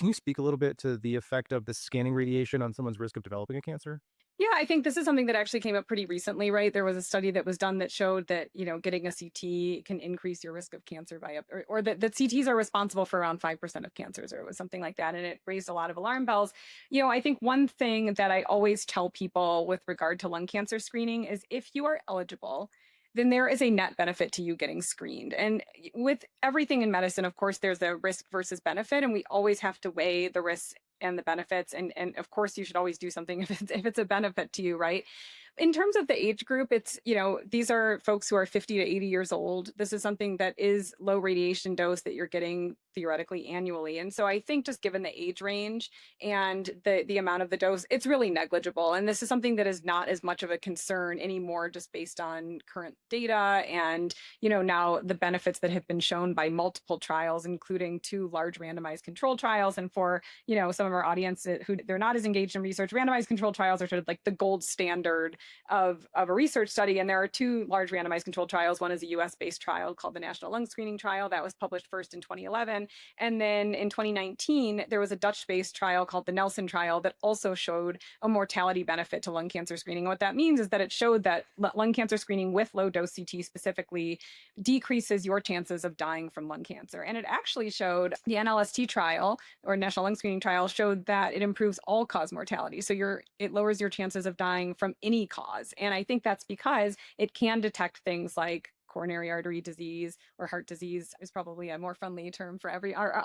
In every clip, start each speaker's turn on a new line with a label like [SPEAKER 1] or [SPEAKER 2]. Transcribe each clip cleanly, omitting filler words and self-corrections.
[SPEAKER 1] Can you speak a little bit to the effect of the scanning radiation on someone's risk of developing a cancer?
[SPEAKER 2] Yeah, I think this is something that actually came up pretty recently, right? There was a study that was done that showed that, getting a CT can increase your risk of cancer by up or that CTs are responsible for around 5% of cancers, or it was something like that. And it raised a lot of alarm bells. I think one thing that I always tell people with regard to lung cancer screening is if you are eligible, then there is a net benefit to you getting screened. And with everything in medicine, of course, there's a risk versus benefit, and we always have to weigh the risks and the benefits. And of course, you should always do something if it's a benefit to you, right? In terms of the age group, it's, these are folks who are 50 to 80 years old. This is something that is low radiation dose that you're getting theoretically annually. And so I think just given the age range and the amount of the dose, it's really negligible. And this is something that is not as much of a concern anymore, just based on current data and, now the benefits that have been shown by multiple trials, including two large randomized control trials. And for, some of our audience who they're not as engaged in research, randomized control trials are sort of like the gold standard of a research study. And there are two large randomized controlled trials. One is a US based trial called the National Lung Screening Trial that was published first in 2011. And then in 2019, there was a Dutch based trial called the Nelson trial that also showed a mortality benefit to lung cancer screening. What that means is that it showed that lung cancer screening with low dose CT specifically decreases your chances of dying from lung cancer. And it actually showed the NLST trial, or National Lung Screening Trial, showed that it improves all cause mortality. So it lowers your chances of dying from any cause. And I think that's because it can detect things like coronary artery disease, or heart disease is probably a more friendly term for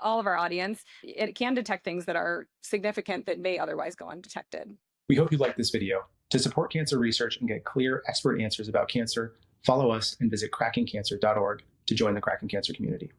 [SPEAKER 2] all of our audience. It can detect things that are significant that may otherwise go undetected.
[SPEAKER 3] We hope you liked this video. To support cancer research and get clear, expert answers about cancer, follow us and visit crackingcancer.org to join the Cracking Cancer community.